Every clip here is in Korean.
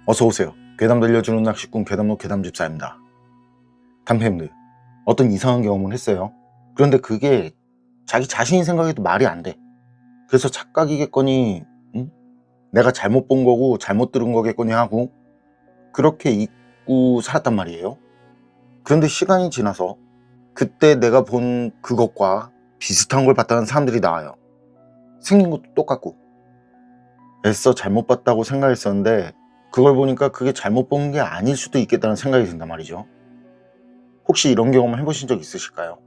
어서오세요. 괴담 들려주는 낚시꾼 괴담로 괴담집사입니다. 탐패님들, 어떤 이상한 경험을 했어요. 그런데 그게 자기 자신이 생각해도 말이 안 돼. 그래서 착각이겠거니, 내가 잘못 본 거고 잘못 들은 거겠거니 하고 그렇게 잊고 살았단 말이에요. 그런데 시간이 지나서 그때 내가 본 그것과 비슷한 걸 봤다는 사람들이 나와요. 생긴 것도 똑같고. 애써 잘못 봤다고 생각했었는데 그걸 보니까 그게 잘못 본 게 아닐 수도 있겠다는 생각이 든단 말이죠. 혹시 이런 경험 해보신 적 있으실까요?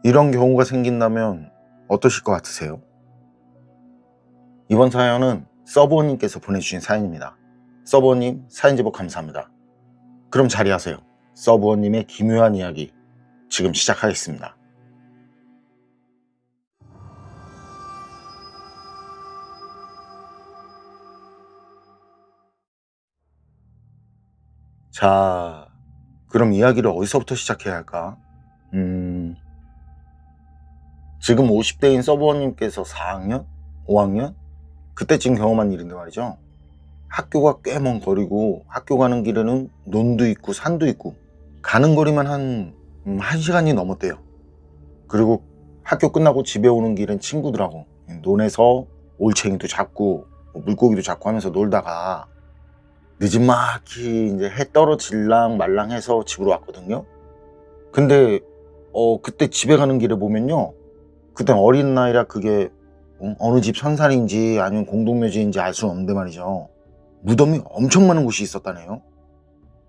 이런 경우가 생긴다면 어떠실 것 같으세요? 이번 사연은 서버님께서 보내주신 사연입니다. 서버님 사연 제보 감사합니다. 그럼 자리하세요. 서버님의 기묘한 이야기 지금 시작하겠습니다. 자, 그럼 이야기를 어디서부터 시작해야 할까? 지금 50대인 서버님께서 4학년? 5학년? 그때쯤 경험한 일인데 말이죠. 학교가 꽤 먼 거리고 학교 가는 길에는 논도 있고 산도 있고 가는 거리만 한 1시간이 넘었대요. 그리고 학교 끝나고 집에 오는 길엔 친구들하고 논에서 올챙이도 잡고 물고기도 잡고 하면서 놀다가 늦은막히 이제 해 떨어질랑 말랑 해서 집으로 왔거든요. 근데 그때 집에 가는 길에 보면요, 그땐 어린 나이라 그게 어느 집 선산인지 아니면 공동묘지인지 알 수는 없는데 말이죠, 무덤이 엄청 많은 곳이 있었다네요.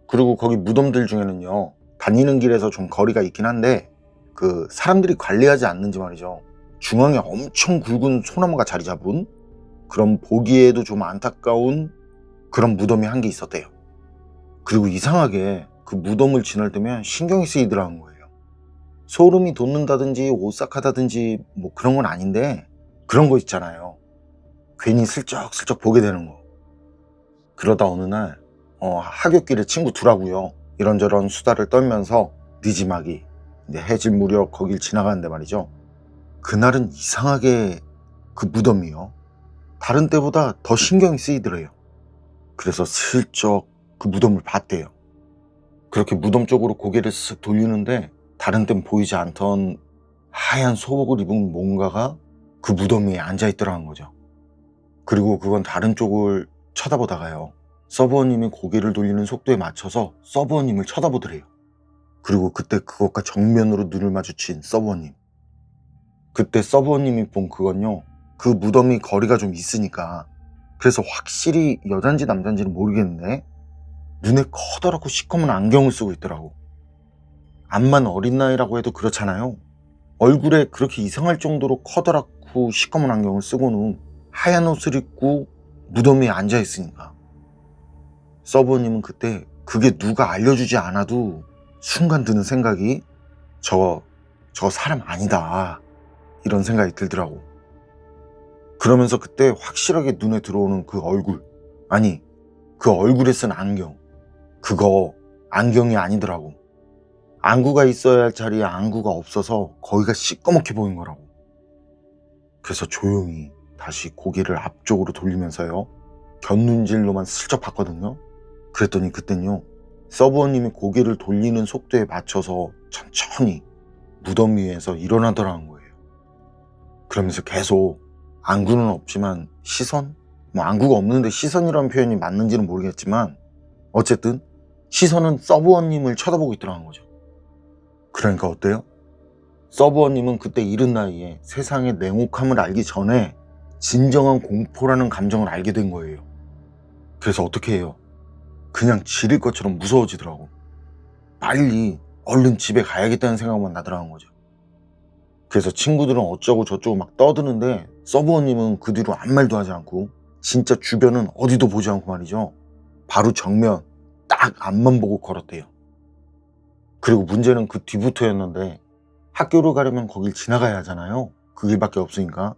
그리고 거기 무덤들 중에는요, 다니는 길에서 좀 거리가 있긴 한데 그 사람들이 관리하지 않는지 말이죠, 중앙에 엄청 굵은 소나무가 자리 잡은 그런 보기에도 좀 안타까운 그런 무덤이 한 개 있었대요. 그리고 이상하게 그 무덤을 지날 때면 신경이 쓰이더라는 거예요. 소름이 돋는다든지 오싹하다든지 뭐 그런 건 아닌데 그런 거 있잖아요, 괜히 슬쩍슬쩍 보게 되는 거. 그러다 어느 날 하굣길에 친구 둘하고요, 이런저런 수다를 떨면서 늦지막이 이제 해질 무렵 거길 지나가는데 말이죠, 그날은 이상하게 그 무덤이요, 다른 때보다 더 신경이 쓰이더래요. 그래서 슬쩍 그 무덤을 봤대요. 그렇게 무덤 쪽으로 고개를 쓱 돌리는데 다른 땐 보이지 않던 하얀 소복을 입은 뭔가가 그 무덤 위에 앉아있더라는 거죠. 그리고 그건 다른 쪽을 쳐다보다가요, 서버님이 고개를 돌리는 속도에 맞춰서 서버님을 쳐다보더래요. 그리고 그때 그것과 정면으로 눈을 마주친 서버님. 그때 서버님이 본 그건요, 그 무덤이 거리가 좀 있으니까, 그래서 확실히 여잔지 남잔지는 모르겠는데 눈에 커다랗고 시커먼 안경을 쓰고 있더라고. 암만 어린 나이라고 해도 그렇잖아요. 얼굴에 그렇게 이상할 정도로 커다랗고 시커먼 안경을 쓰고는 하얀 옷을 입고 무덤 위에 앉아있으니까. 서버님은 그때 그게 누가 알려주지 않아도 순간 드는 생각이 저거 사람 아니다, 이런 생각이 들더라고. 그러면서 그때 확실하게 눈에 들어오는 그 얼굴, 아니 그 얼굴에 쓴 안경, 그거 안경이 아니더라고. 안구가 있어야 할 자리에 안구가 없어서 거기가 시꺼멓게 보인 거라고. 그래서 조용히 다시 고개를 앞쪽으로 돌리면서요, 곁눈질로만 슬쩍 봤거든요. 그랬더니 그땐요, 서버님이 고개를 돌리는 속도에 맞춰서 천천히 무덤 위에서 일어나더라는 거예요. 그러면서 계속 안구는 없지만 시선? 뭐 안구가 없는데 시선이라는 표현이 맞는지는 모르겠지만 어쨌든 시선은 서버님을 쳐다보고 있더라는 거죠. 그러니까 어때요? 서버님은 그때 이른 나이에 세상의 냉혹함을 알기 전에 진정한 공포라는 감정을 알게 된 거예요. 그래서 어떻게 해요? 그냥 지릴 것처럼 무서워지더라고. 빨리 얼른 집에 가야겠다는 생각만 나더라는 거죠. 그래서 친구들은 어쩌고 저쩌고 막 떠드는데 서버님은 그 뒤로 아무 말도 하지 않고 진짜 주변은 어디도 보지 않고 말이죠, 바로 정면 딱 앞만 보고 걸었대요. 그리고 문제는 그 뒤부터였는데 학교를 가려면 거길 지나가야 하잖아요, 그 길밖에 없으니까.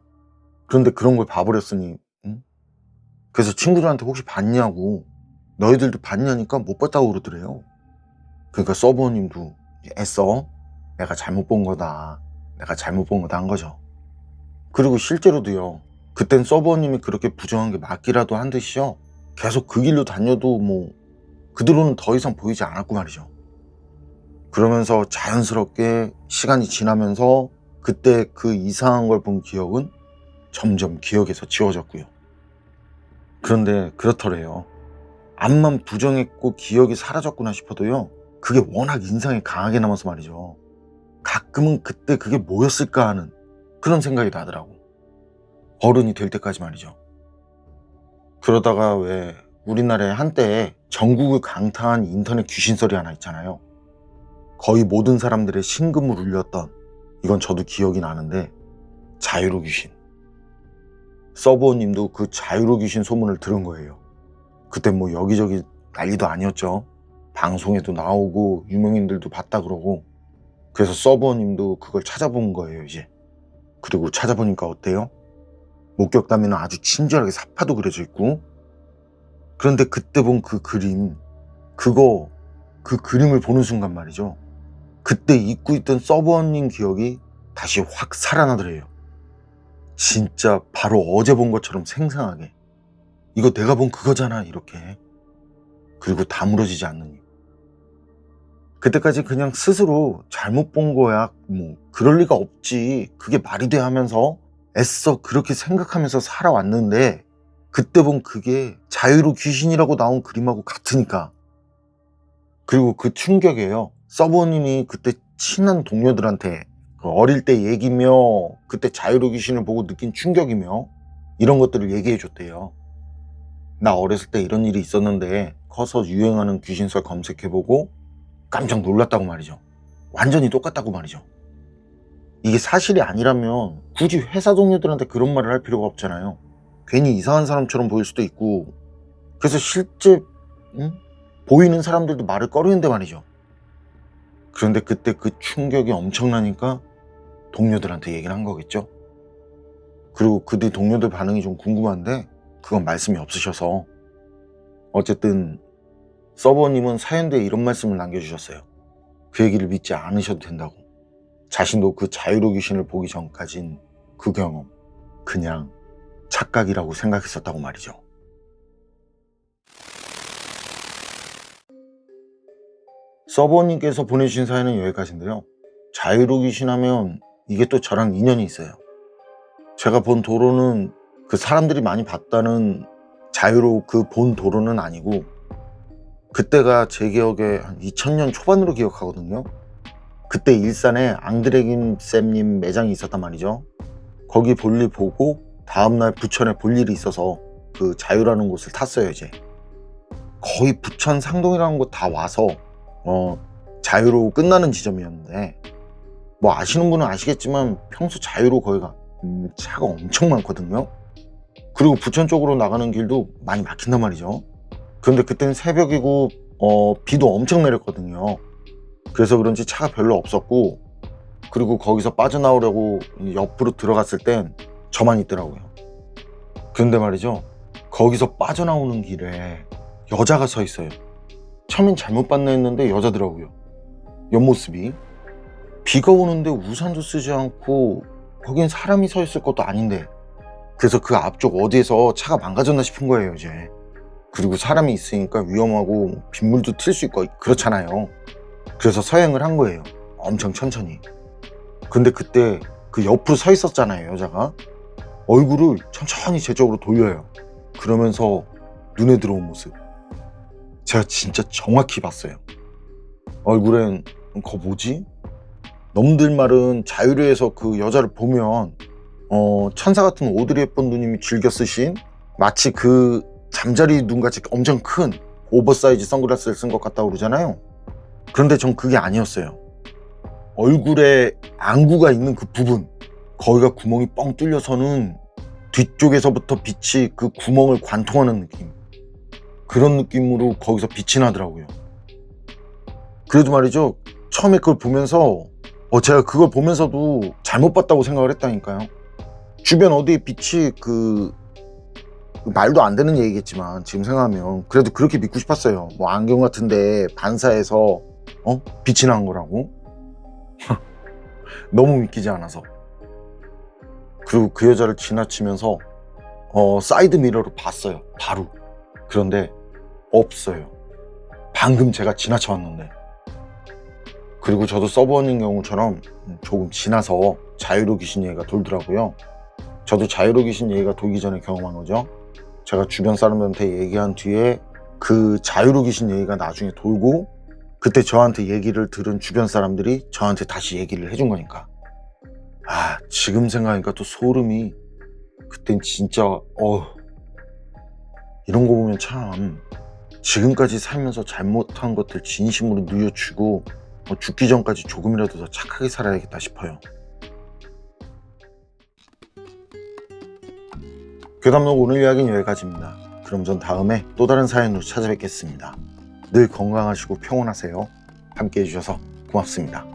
그런데 그런 걸 봐버렸으니, 응? 그래서 친구들한테 혹시 봤냐고, 너희들도 봤냐니까 못 봤다고 그러더래요. 그러니까 서버님도 애써 내가 잘못 본 거다, 내가 잘못 본 거다 한 거죠. 그리고 실제로도요, 그땐 서버님이 그렇게 부정한 게 맞기라도 한 듯이요, 계속 그 길로 다녀도 뭐 그대로는 더 이상 보이지 않았고 말이죠. 그러면서 자연스럽게 시간이 지나면서 그때 그 이상한 걸 본 기억은 점점 기억에서 지워졌고요. 그런데 그렇더래요. 암만 부정했고 기억이 사라졌구나 싶어도요, 그게 워낙 인상이 강하게 남아서 말이죠. 가끔은 그때 그게 뭐였을까 하는 그런 생각이 나더라고. 어른이 될 때까지 말이죠. 그러다가 왜 우리나라에 한때 전국을 강타한 인터넷 귀신설이 하나 있잖아요. 거의 모든 사람들의 심금을 울렸던, 이건 저도 기억이 나는데, 자유로 귀신. 서버님도 그 자유로 귀신 소문을 들은 거예요. 그때 뭐 여기저기 난리도 아니었죠. 방송에도 나오고 유명인들도 봤다 그러고. 그래서 서버님도 그걸 찾아본 거예요 이제. 그리고 찾아보니까 어때요? 목격담에는 아주 친절하게 사파도 그려져 있고. 그런데 그때 본 그 그림, 그 그림을 보는 순간 말이죠, 그때 잊고 있던 서버님 기억이 다시 확 살아나더래요. 진짜 바로 어제 본 것처럼 생생하게. 이거 내가 본 그거잖아 이렇게. 그리고 다물어지지 않는 이유. 그때까지 그냥 스스로 잘못 본 거야, 뭐 그럴 리가 없지, 그게 말이 돼 하면서 애써 그렇게 생각하면서 살아왔는데, 그때 본 그게 자유로 귀신이라고 나온 그림하고 같으니까. 그리고 그 충격이에요. 서버님이 그때 친한 동료들한테 그 어릴 때 얘기며 그때 자유로 귀신을 보고 느낀 충격이며 이런 것들을 얘기해 줬대요. 나 어렸을 때 이런 일이 있었는데 커서 유행하는 귀신설 검색해보고 깜짝 놀랐다고 말이죠. 완전히 똑같다고 말이죠. 이게 사실이 아니라면 굳이 회사 동료들한테 그런 말을 할 필요가 없잖아요. 괜히 이상한 사람처럼 보일 수도 있고. 그래서 실제 보이는 사람들도 말을 꺼리는데 말이죠. 그런데 그때 그 충격이 엄청나니까 동료들한테 얘기를 한 거겠죠. 그리고 그 뒤 동료들 반응이 좀 궁금한데 그건 말씀이 없으셔서. 어쨌든 서버님은 사연대에 이런 말씀을 남겨주셨어요. 그 얘기를 믿지 않으셔도 된다고. 자신도 그 자유로 귀신을 보기 전까진 그 경험 그냥 착각이라고 생각했었다고 말이죠. 서버님께서 보내주신 사연은 여기까지인데요. 자유로 귀신 하면 이게 또 저랑 인연이 있어요. 제가 본 도로는 그 사람들이 많이 봤다는 자유로 그 본 도로는 아니고, 그때가 제 기억에 한 2000년 초반으로 기억하거든요. 그때 일산에 앙드레김 쌤님 매장이 있었단 말이죠. 거기 볼일 보고 다음날 부천에 볼 일이 있어서 그 자유라는 곳을 탔어요 이제. 거의 부천 상동이라는 곳 다 와서 자유로 끝나는 지점이었는데, 뭐 아시는 분은 아시겠지만 평소 자유로 거기가 차가 엄청 많거든요. 그리고 부천 쪽으로 나가는 길도 많이 막힌단 말이죠. 그런데 그때는 새벽이고 비도 엄청 내렸거든요. 그래서 그런지 차가 별로 없었고, 그리고 거기서 빠져나오려고 옆으로 들어갔을 땐 저만 있더라고요. 그런데 말이죠, 거기서 빠져나오는 길에 여자가 서 있어요. 처음엔 잘못 봤나 했는데 여자더라고요. 옆모습이. 비가 오는데 우산도 쓰지 않고 거긴 사람이 서 있을 것도 아닌데. 그래서 그 앞쪽 어디에서 차가 망가졌나 싶은 거예요 이제. 그리고 사람이 있으니까 위험하고 빗물도 튈 수 있고 그렇잖아요. 그래서 서행을 한 거예요. 엄청 천천히. 근데 그때 그 옆으로 서 있었잖아요 여자가. 얼굴을 천천히 제 쪽으로 돌려요. 그러면서 눈에 들어온 모습 제가 진짜 정확히 봤어요. 얼굴엔 그거 뭐지? 넘들 말은 자유로에서 그 여자를 보면 천사 같은 오드리 헵번 누님이 즐겨 쓰신 마치 그 잠자리 눈같이 엄청 큰 오버사이즈 선글라스를 쓴 것 같다고 그러잖아요. 그런데 전 그게 아니었어요. 얼굴에 안구가 있는 그 부분, 거기가 구멍이 뻥 뚫려서는 뒤쪽에서부터 빛이 그 구멍을 관통하는 느낌, 그런 느낌으로 거기서 빛이 나더라고요. 그래도 말이죠, 처음에 그걸 보면서 제가 그걸 보면서도 잘못 봤다고 생각을 했다니까요. 주변 어디에 빛이 말도 안 되는 얘기겠지만 지금 생각하면 그래도 그렇게 믿고 싶었어요. 뭐 안경 같은데 반사해서 빛이 난 거라고. 너무 믿기지 않아서. 그리고 그 여자를 지나치면서 사이드 미러로 봤어요 바로. 그런데 없어요. 방금 제가 지나쳐 왔는데. 그리고 저도 서버님 경우처럼 조금 지나서 자유로 귀신 얘기가 돌더라고요. 저도 자유로 귀신 얘기가 돌기 전에 경험한 거죠. 제가 주변 사람들한테 얘기한 뒤에 그 자유로 귀신 얘기가 나중에 돌고, 그때 저한테 얘기를 들은 주변 사람들이 저한테 다시 얘기를 해준 거니까. 지금 생각하니까 또 소름이. 그땐 진짜 이런 거 보면 참 지금까지 살면서 잘못한 것들 진심으로 뉘우치고 죽기 전까지 조금이라도 더 착하게 살아야겠다 싶어요. 괴담록 오늘 이야기는 여기까지입니다. 그럼 전 다음에 또 다른 사연으로 찾아뵙겠습니다. 늘 건강하시고 평온하세요. 함께 해주셔서 고맙습니다.